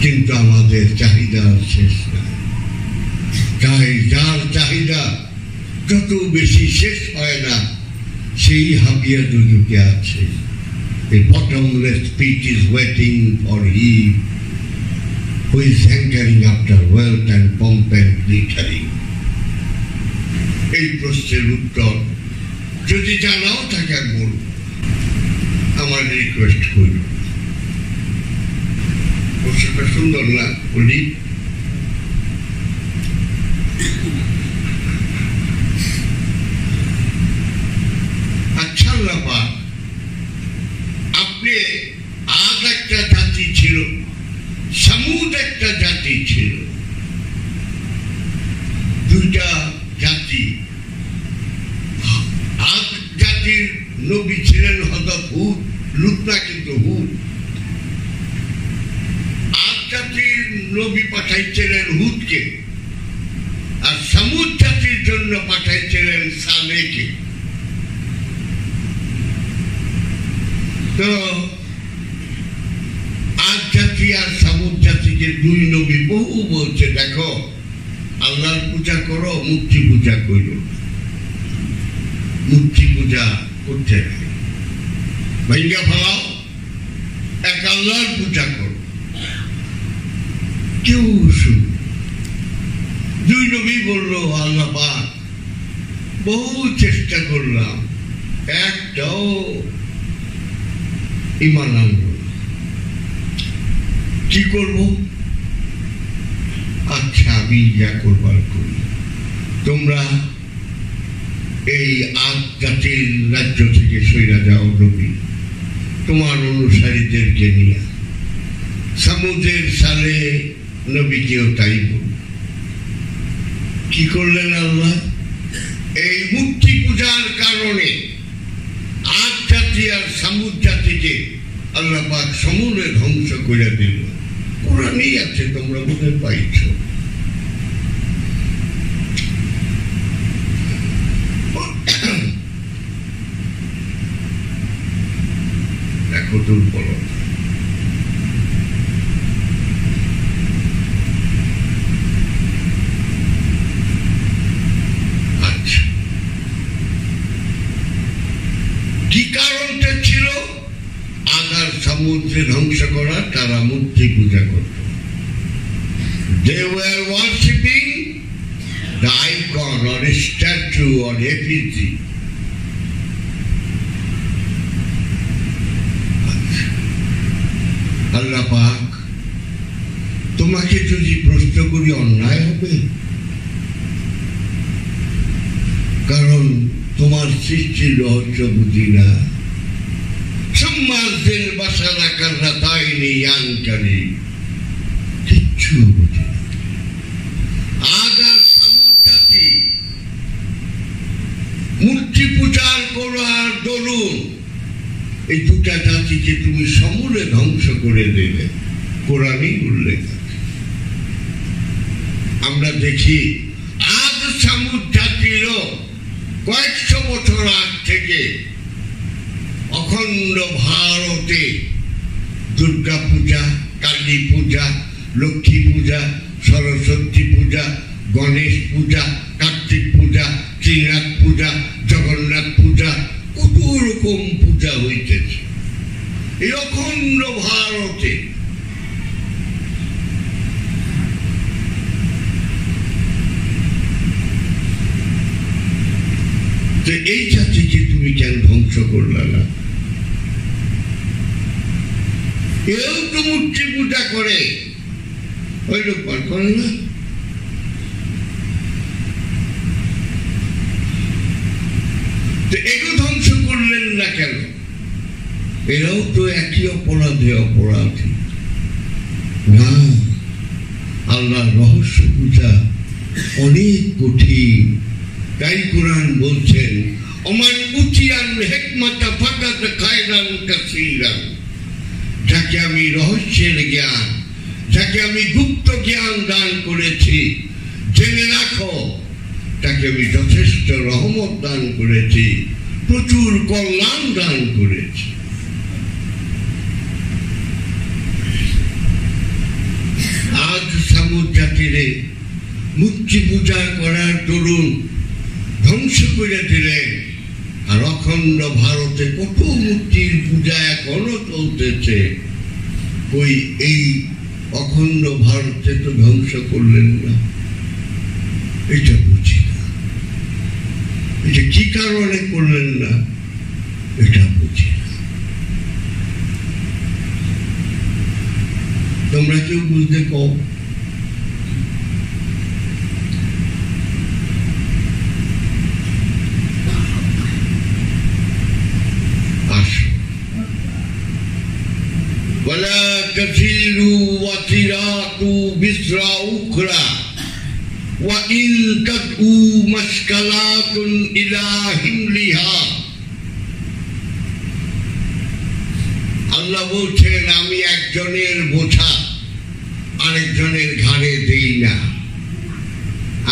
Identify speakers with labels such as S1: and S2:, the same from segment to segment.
S1: কিন্তু আমাদের চাহিদা শেষ নাই। তাই যার চাহিদা যত বেশি শেষ হয় না, সেই হাবিয়া দুজকে আছে। The bottomless pit is waiting for him who is hankering after wealth and pomp and glittering. এই প্রশ্নের উত্তর যদি জানাও থাকে বলব, আমার রিকোয়েস্ট করব। প্রশ্নটা সুন্দর না বলি? আচ্ছা বাবা, আপনি আজ একটা জাতি ছিল, সামুদ একটা জাতি ছিল, দুইটা জাতি। আজ জাতির নবী ছিলেন হযরত হুদ, লূত না কিন্তু হুদ। আজ জাতির নবী পাঠাইছিলেন হুদকে, আর সামুদ জাতির জন্য পাঠাইছিলেন সালেহকে। তো আজ জাতি আর সামুদ জাতিকে দুই নবী বহু বলছে, দেখো আল্লাহর পূজা করো, মূর্তি পূজা করো। মূর্তি পূজা করতে ভাইঙ্গা ফেলাও, এক আল্লাহর পূজা করো। কেউ শুন, দুই নবী বললো আল্লাহ পাক বহু চেষ্টা করলাম, একটাও ঈমান আনলো। কি করবো? আচ্ছা আমি যা করবার করি, তোমরা এই আজ জাতির রাজ্য থেকে সইরা যাও নবী, তোমার অনুসারীদেরকে নিয়ে। সামুদের সালে নবীকেও তাই বল। কি করলেন আল্লাহ? এই মূর্তি পূজার কারণে আজ জাতি আর সামুদ জাতিকে আল্লাহ পাক সমূলে ধ্বংস করে দিল। কোরআনেই আছে, তোমরা বুঝতে পাইছ। দেখো দুর্বলতা। আচ্ছা, কি কারণটা ছিল আগার সমুদ্রে ধ্বংস করা? তারা মূর্তি পূজা করত। They were worshipping the icon or a statue or effigy. আল্লাহ পাক তোমাকে যদি প্রশ্ন করি অন্যায় হবে? কারণ তোমার সৃষ্টির রহস্য বুঝি না। সম্মাসের বাসা রাখার রাতাইনি ইয়ানকারী কিচ্ছু বুঝি না। আগার সামুদ জাতি মূর্তি পূজার করার দরুন এই দুটা জাতিকে তুমি সমূলে ধ্বংস করে দিলে। কোরআনেই উল্লেখ আছে। আমরা দেখি আজ সামুদ জাতিরও কয়েকশো বছর আগ থেকে অখণ্ড ভারতে দুর্গা পূজা, কালী পূজা, লক্ষ্মী পূজা, সরস্বতী পূজা, গণেশ পূজা, কার্তিক পূজা, শ্রীনাথ পূজা, জগন্নাথ পূজা, কত রকম পূজা হইতেছে এই অখণ্ড ভারতে। এই জাতিকে তুমি কেন ধ্বংস করলা না? এও তো মূর্তি পূজা করে, ওই লোক বার করে না। এগুলো ধ্বংস করলেন না কেন? এরাও তো একই অপরাধী। না, আল্লাহর রহস্য পূজা অনেক কঠিন। তাই কোরআন বলছেন, ওমান উতিয়ান হিকমাতা ফাকাত খায়রান কাসীরান। যাকে আমি রহস্যের জ্ঞান, যাকে আমি গুপ্ত জ্ঞান দান করেছি, জেনে রাখো তাকে আমি যথেষ্ট রহমত দান করেছি, প্রচুর কল্যাণ দান করেছি। ছামূদ জাতিরে মূর্তি পূজা করার দরুন ধ্বংস করে দিলেন। আর অখণ্ড ভারতে কত মূর্তির পূজা এখনো চলতেছে। ওই এই অখণ্ড ভারতে তো ধ্বংস করলেন না, এটা বুঝি না। এটা কি কারণে করলেন না, এটা বুঝি না। তোমরা কেউ বুঝতে কও। ولا تزر وزرة وزر أخرى وإن تدعو مثقلة إلى حملها। আল্লাহ বলছেন, আমি একজনের বোঝা আরেকজনের ঘাড়ে দেই না।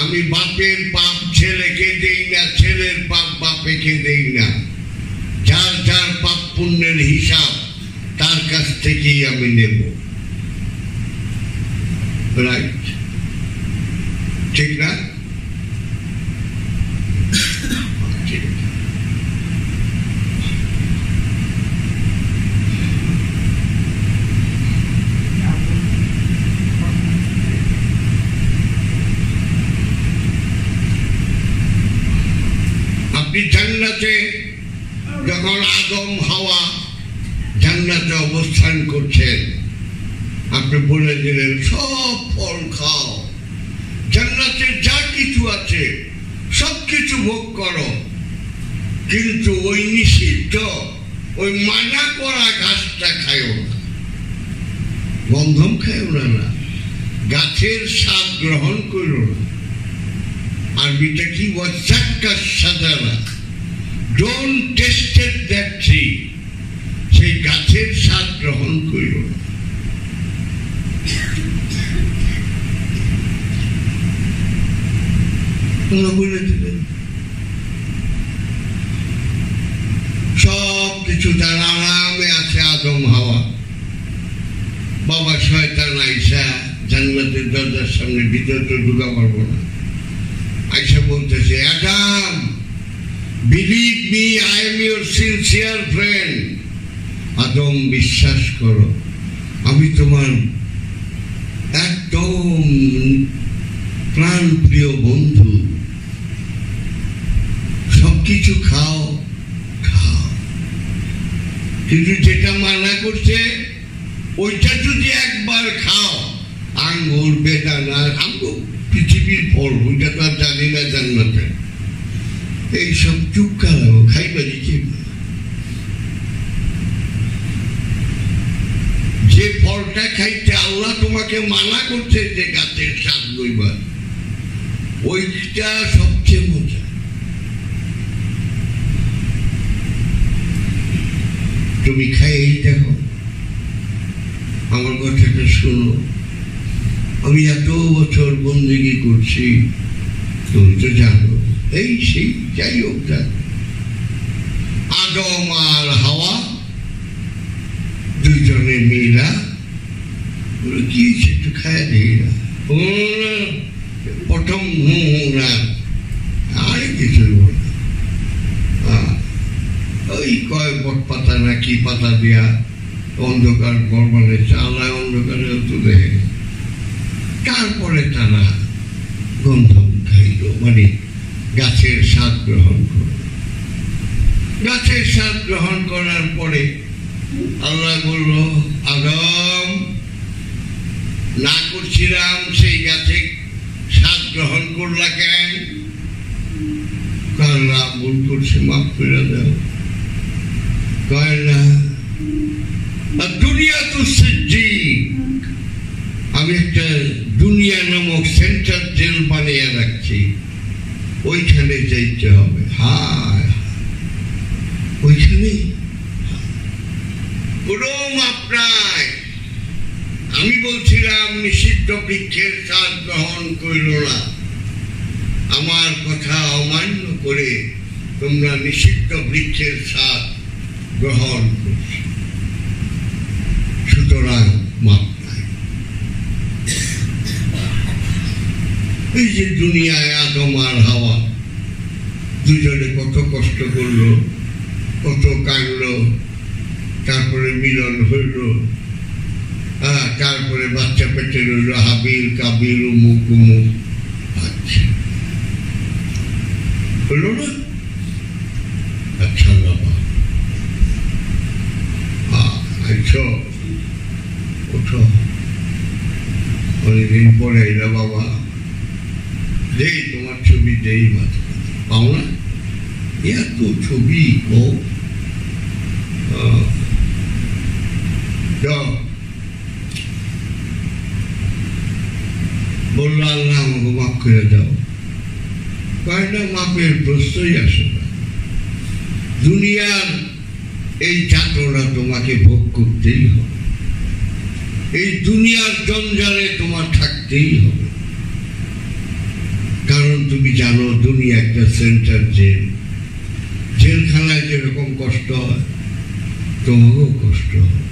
S1: আমি বাপের পাপ ছেলেকে দেই না, ছেলের পাপ বাপেকে দেই না। যার যার পাপ পুণ্যের হিসাব তার কাছ থেকেই আমি নেব। রাইট, ঠিক না? আপনি জান্নাতে যখন আদম হাওয়া জান্নাতে অবস্থান করছেন, আপনি বলে দিলেন সব ফল খাও, জান্নাতে যা কিছু আছে সব কিছু ভোগ করো, কিন্তু ওই নিষিদ্ধ ওই মানা করা গাছটা খায়ও না, গন্ধম খায়ও না, গাছের স্বাদ গ্রহণ করো না। আরবিটা কি? ওয়াজাক্কা সাজারা, ডোন্ট টেস্টেড দ্যাট ট্রি, সেই গাছের স্বাদ গ্রহণ করিল না। বলে দিলেন সব কিছু তার আরামে আছে আদম হাওয়া। বাবা শয়তান আইসা জান্নাতের দরজার সামনে ভিতরে তো ঢুকা পারবো না, আইসা বলতেছে, Adam, believe me, I am your sincere friend. Adam, বিশ্বাস করো, আমি তোমার একদম প্রাণ প্রিয় বন্ধু। সবকিছু খাও খাও, কিন্তু যেটা মানা করছে ওইটা যদি একবার খাও, আঙ্গুর, বেদানা, আঙ্গুর পৃথিবীর ফল, ওইটা তো আর জানি না জান্নাতে, এইসব চুক্কা লাগো, খাইবা দিচ্ছে। যে ফলটা খাইতে আল্লাহ তোমাকে মানা করছে, যে গাছের স্বাদ লইবা, ওইটা সবচেয়ে মজা। তুমি খাই দেখো, আমার কথাটা শোনো। আমি এত বছর বন্দেগী করছি, তুমি তো জানো, এই সেই যাই হোক, আদম আর হাওয়া দুইজনে মিলা কি একটু খায় দিই না, প্রথম না আর কিছু ওই কয় বট পাতা না কি পাতা দিয়া অন্ধকার ঘর বানাইছে, আল্লাহ অন্ধকারে তুলে, তারপরে তারা গন্ধম খাইল, মানে গাছের স্বাদ গ্রহণ করল। গাছের স্বাদ গ্রহণ করার পরে আল্লাহ বলল, আদম, না করছিলাম সেই গাছে স্বাদ গ্রহণ করলা কেন? কারণ ভুল করছে, মাফ করে দাও। কয় না, দুনিয়া তো সিদ্ধি, আমি একটা দুনিয়া নামক সেন্টার জেল বানিয়ে রাখছি, ওইখানে যাইতে হবে। হায়, ওইখানে কোনো মাপ নাই। আমি বলছিলাম নিষিদ্ধ বৃক্ষের স্বাদ গ্রহণ করিল না, আমার কথা অমান্য করে তোমরা নিষিদ্ধ বৃক্ষের স্বাদ গ্রহণ করছ, সুতরাং মাপ নাই। এই যে দুনিয়ায় আদম আর হাওয়া দুজনে কত কষ্ট করলো, কত কাঁদলো, তারপরে মিলন হইল, তারপরে বাচ্চা পেটে রইল, হাবিল কাবিল উমুক উমুক। আচ্ছা হলো না? আচ্ছা বাবা আচ্ছা ওঠো, অনেকদিন পরে এলা বাবা, দেই তোমার ছবি দেই, মাথা পাও না এত ছবি ও বললো আল্লাহ আমাকে মাফ করে দাও। কয়টা মাপের প্রশ্নই আসে না। দুনিয়ার এই যাতনা তোমাকে ভোগ করতেই হবে, এই দুনিয়ার জঞ্জালে তোমার থাকতেই হবে। কারণ তুমি জানো দুনিয়া একটা সেন্টার জেল, জেলখানায় যেরকম কষ্ট হয় তোমাকেও কষ্ট হয়।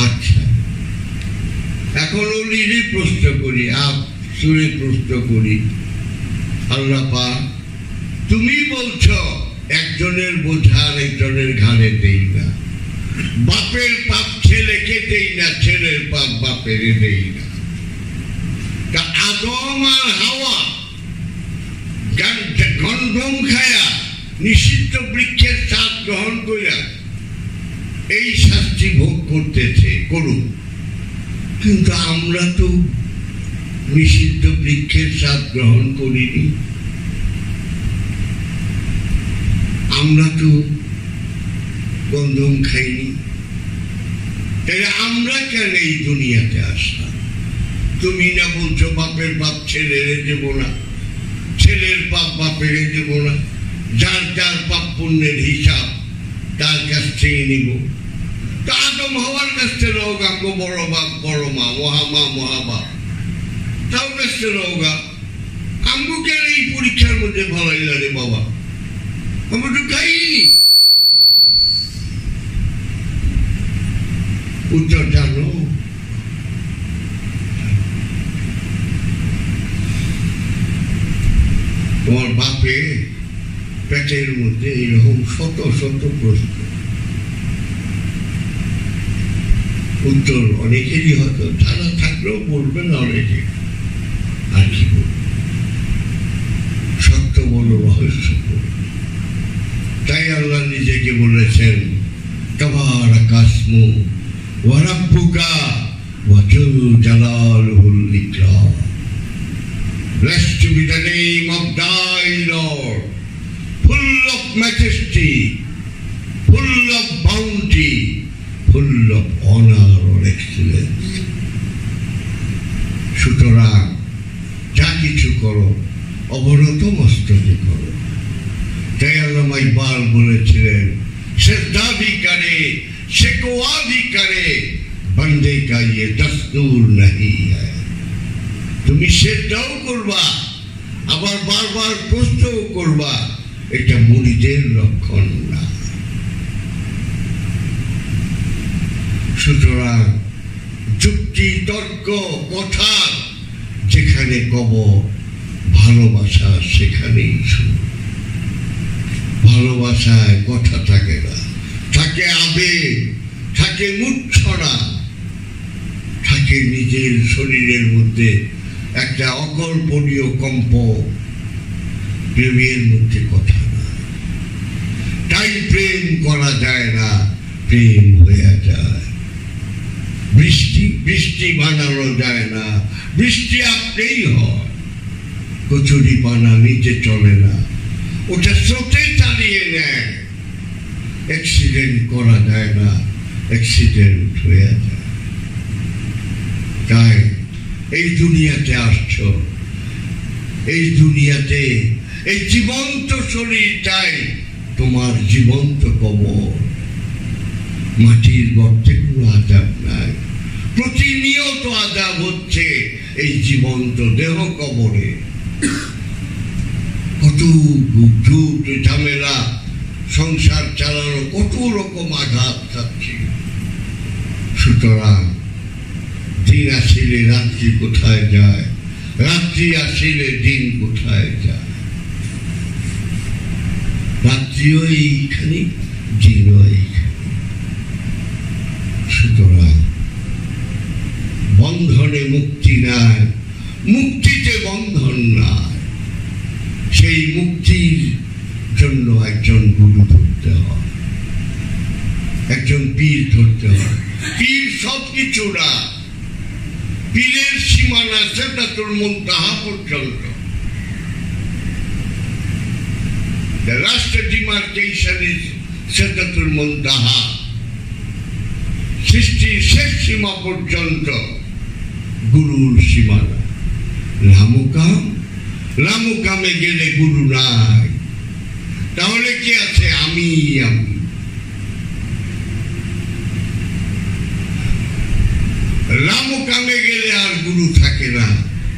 S1: আচ্ছা এখন ওলিরই প্রশ্ন করি, সুরে প্রশ্ন করি, আল্লাহ পাক তুমি বলছ একজনের বোঝা একজনের ঘাড়ে দেই না, বাপের পাপ ছেলেকে দেই না, ছেলের পাপ বাপের দেই না। তা আদম আর হাওয়া গন্ধম খায়া নিষিদ্ধ বৃক্ষের স্বাদ গ্রহণ করিয়া এই শাস্তি ভোগ করতেছে, করুক। কিন্তু আমরা তো নিষিদ্ধ বৃক্ষের স্বাদ গ্রহণ করিনি, আমরা তো গন্ধম খাইনি, তাহলে আমরা কেন এই দুনিয়াতে আসলাম? তুমি না বলছো বাপের বাপ ছেলেরে দেব না, ছেলের বাপ বাপেরে দেব না, যার যার পাপ পুণ্যের হিসাব তার কাছ থেকে নিব। তা আদম হওয়ার কাছ থেকে রোগা, বড় বাপ বড় মা, মহামা মহাবাপ তাও কাছ থেকে রোগা। আমগো কেন এই পরীক্ষার মধ্যে ভালাইলা রে বাবা? আমরা তো খাইনি। উত্তর জানো? তোমার বাপে পেটের মধ্যে এইরকম শত শত প্রশ্ন, উত্তর অনেকেরই হয়তো জানা থাকলেও বলবে না অনেকে। আর কি বলবে? সত্য বলো, রহস্য বলো। তাই আল্লাহ নিজেকে বলেছেন তাবারাকা ইসমু ওয়া রাব্বুকা ওয়া যুল জালালুল ইকরাম। Blessed to be the name of thy Lord, full of majesty, full of bounty, full of honor or excellence. সুতরাং যা কিছু করো অবনত মস্তকে করো। তাই আল্লামা ইকবাল বলেছিলেন শ্রদ্ধা भी करे शिकवा भी करे बंदे का ये दस्तूर नहीं है। তুমি শ্রদ্ধাও করবা আবার বারবার প্রশ্নও করবা, এটা মুরিদের লক্ষণ না। সুতরাং যুক্তি তর্ক কথা যেখানে কব, ভালোবাসা সেখানেই শুরু। ভালোবাসায় কথা থাকে না, থাকে আবেগ, থাকে মূর্ছনা, থাকে নিজের শরীরের মধ্যে একটা অকল্পনীয় কম্প। প্রেমের মধ্যে কথা না, তাই প্রেম করা যায় না, প্রেম হয়ে যায়। বৃষ্টি বৃষ্টি বানানো যায় না, বৃষ্টি আপনিই হয়। কচুরি পানা নিচে চলে না, ওটা স্রোতে চালিয়ে নেয়। অ্যাক্সিডেন্ট করা যায় না, অ্যাক্সিডেন্ট হয়ে যায়। তাই এই দুনিয়াতে আসছ, এই দুনিয়াতে এই জীবন্ত শরীরটাই তোমার জীবন্ত কবর। মাটির গর্তে কোনো আযাব নাই, প্রতিনিয়ত আযাব হচ্ছে এই জীবন্ত দেহ কবরে। কত ঝুট ঝামেলা, সংসার চালানো কত রকম আঘাত খাচ্ছি। সুতরাং দিন আসিলে রাত্রি কোথায় যায়, রাত্রি আসিলে দিন কোথায় যায়, রাত্রিও এইখানে, দিনও এইখানে। সুতরাং বন্ধনে মুক্তি নাই, মুক্তিতে বন্ধন নাই। সেই মুক্তির জন্য একজন গুরু ধরতে হয়, একজন পীর ধরতে হয়। পীর সবকিছু না, পীরের সীমানা সিদরাতুল মুনতাহা পর্যন্ত। The last demarcation is Sidratul মুনতাহা। সৃষ্টির শেষ সীমা পর্যন্ত গুরুর সীমানা। লামুকাম, লামুকামে গেলে গুরু নাই, তাহলে কি আছে? আমি আমি। লামুকামে গেলে আর গুরু থাকে না।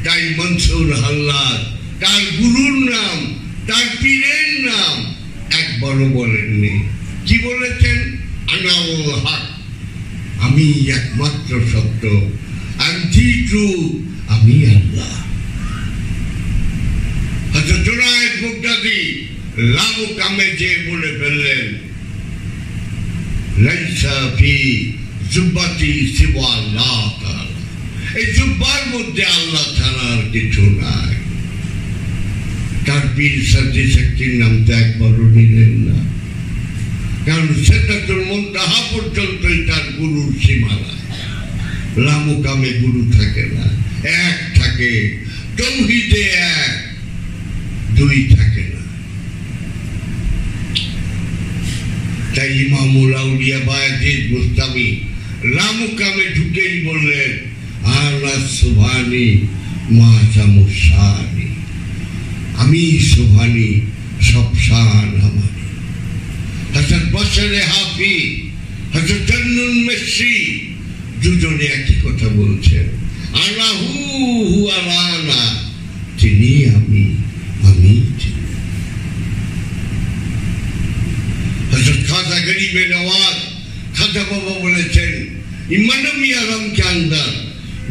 S1: তাই মনসুর হাল্লাদ তার গুরুর নাম, তার পীরের নাম একবারও বলেননি। কি বলেছেন? আনাউল হক, আমি একমাত্র সত্য, আমি ট্রু, আমি আল্লাহ। হযরত জুনায়েদ বাগদাদী লামুকামে যে বলে ফেললেন, লাইসা ফি জুব্বাতি সিওয়া আল্লাহ তাআলা, এই জুব্বার মধ্যে আল্লাহ তাআলার কিছু নাই। তার পীর সাজি শক্তির নাম তো একবারও নিলেন না, কারণ সিদরাতুল মুনতাহা পর্যন্তই তার গুরুর সীমানা। লামুকামে গুরু থাকে না, এক থাকে, তাওহীদে এক, দুই থাকে না। তাই ইমামুল আউলিয়া বায়াজিদ বুস্তামি লামুকামে ঢুকেই বললেন, আনা সুবহানি মা জামুসানি, আমি সুবহানি, সব শান আমার। হযরত বশরে হাফি, হযরত জান্নুল মিশরি দুজনে একই কথা বলছেন, আল্লাহু হুয়ালানা, তিনি আমি, আমি তিনি। হযরত খাজা গরিবে নওয়াজ খাজা বাবা বলেছেন, ইমানম ইয়ারাম কে আন্দার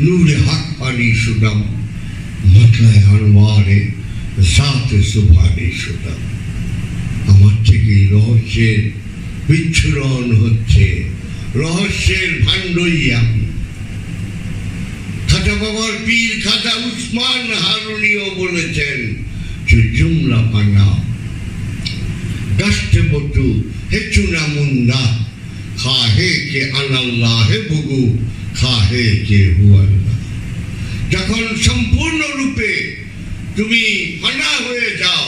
S1: নূরে হক পানি শুদাম, মতলায় আনওয়ারে সাত সুবহানি শুদাম। আমার থেকে রহস্যের বিচ্ছুরণ হচ্ছে, রহস্যের ভান্ডই আমি। খাজা বাবার পীর খাজা উসমান হারুনিও বলেছেন, জুমলা পানা দশতে বটু হেচুনা মুন্দা, খাহে কে আনাল্লাহ হে বুগু, খাহে কে হুয়াল্লাহ। যখন সম্পূর্ণরূপে তুমি ফানা হয়ে যাও,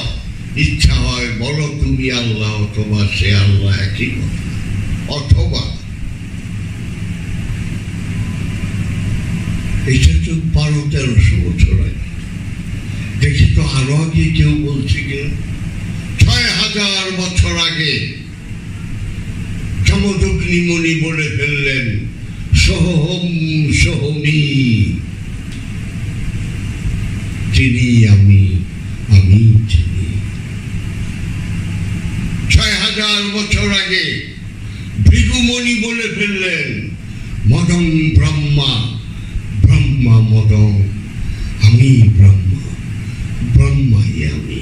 S1: ইচ্ছা হয় বলো তুমি আল্লাহ অথবা সে আল্লাহ, একই কথা। অথবা এটা তো 1200-1300 বছর আগে। দেখি তো আরো আগে কেউ বলছে কিনা। 6000 বছর আগে যমদগ্নি মুনি বলে ফেললেন, সোহম সোহমি, তিনি আমি, আমি তিনি। 6000 বছর আগে ভৃগুমণি বলে ফেললেন, মদং ব্রহ্মা, ব্রহ্মা মদং, আমি ব্রহ্মা, ব্রহ্মাই আমি।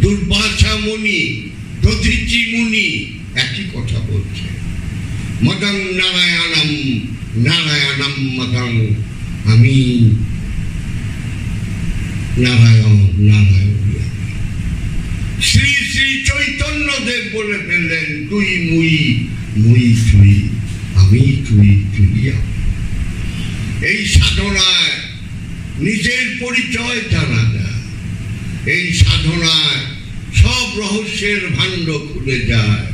S1: দুর্বাসা মুনি, দধীচি মুনি একই কথা বলছে, মদং নারায়ণম, নারায়ণম মদং, আমি নারায়ণ, নারায়ণ। শ্রী শ্রী চৈতন্য দেব বলে ফেললেন, তুই মুই, মুই তুই, আমি তুই, তুই আমি। এই সাধনায় নিজের পরিচয় জানা যায়, এই সাধনায় সব রহস্যের ভাণ্ড খুলে যায়।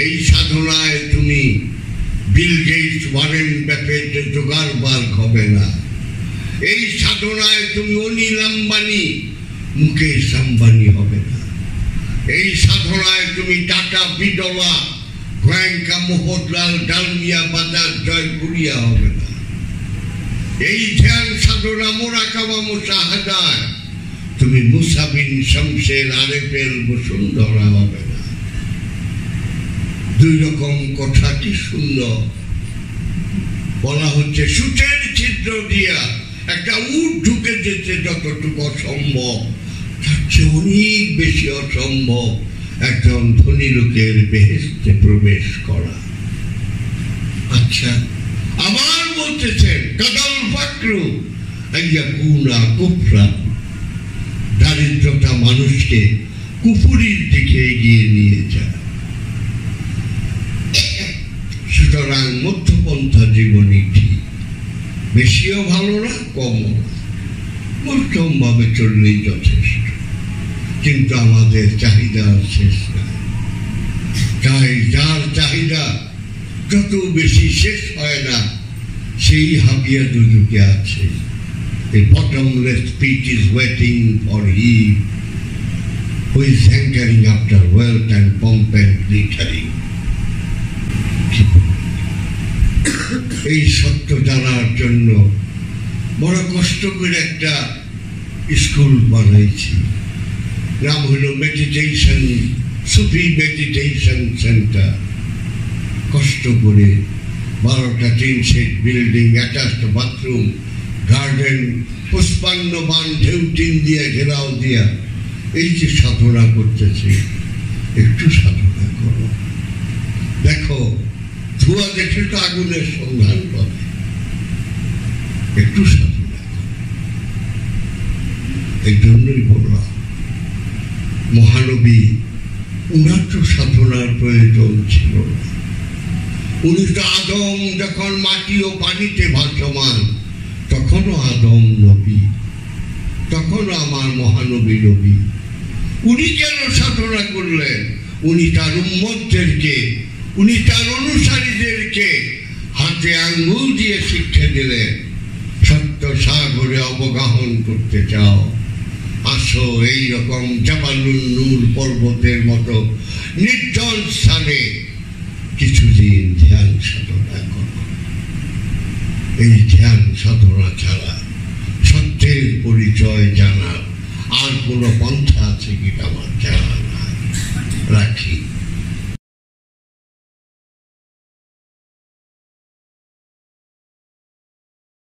S1: এই সাধনায় তুমি বিল গেটস, ওয়ারেন বাফেট জোগাড়বার হবে না। এই সাধনায় তুমি অনিল আম্বানি, মুকেশ আম্বানি হবে না। এই সাধনায় তুমি টাটা বিডলা, গোয়েঙ্কা মোহনলাল, ডালমিয়া বাজার, জয়পুরিয়া হবে না। এই ধ্যান সাধনা মোরাকাবা মুশাহাদায় তুমি মুসা বিন শামসের, আরেফের বসুন্ধরা হবে না। দুই রকম কথা কি সুন্দর বলা হচ্ছে, সূচের ছিদ্র দিয়া একটা উট ঢুকে যেতে যতটুকু অসম্ভব, তার চেয়ে অনেক বেশি অসম্ভব একজন ধনী লোকের বেহেশতে প্রবেশ করা। আচ্ছা, আবার বলতেছেন কাদাল ফাকরু আইয়াকুনা কুফরা, দারিদ্রতা মানুষকে কুফুরির দিকে এগিয়ে নিয়ে যায়। সুতরাং মধ্যপন্থা জীবনী ঠিক, বেশিও ভালো না কমও না, মধ্যম ভাবে চললেই যথেষ্ট। কিন্তু আমাদের চাহিদা শেষ নাই, তাই যার চাহিদা যত বেশি শেষ হয় না, সেই হাবিয়া দুজুকে আছে। The bottomless pit is waiting for him who is hankering after wealth and pomp and glittering. এই সত্য জানার জন্য বড় কষ্ট করে একটা স্কুল বানাইছি, নাম হলো মেডিটেশন, সুফি মেডিটেশন সেন্টার। কষ্ট করে 12টা tin shed building, attached bathroom, garden, পুষ্পান্ন বান ঢেউ টিন দিয়ে ঘেরাও দিয়া এই যে সাধনা করতেছে, একটু সাধনা করো। দেখো, ধোঁয়া দেখে তো আগুনের সন্ধান করে, একটু সাধনা করো। এই জন্যই বললাম, মহানবী উনার তো সাধনার প্রয়োজন ছিল না। উনি তো আদম যখন মাটি ও পানিতে ভাসমান, তখনও আদম নবী, তখনও আমার মহানবী নবী। উনি কেন সাধনা করলেন? উনি তার উম্মতদেরকে, উনি তার অনুসারীদেরকে হাতে আঙ্গুল দিয়ে শিক্ষা দিলেন, সত্য সাগরে অবগাহন করতে চাও, আসো এইরকম জাবালুন নূর পর্বতের মতো নির্জন স্থানে কিছুদিন ধ্যান সাধনা করো। এই ধ্যান সাধনা ছাড়া সত্যের পরিচয় জানার আর কোনো পন্থা আছে কিনা আমার জানা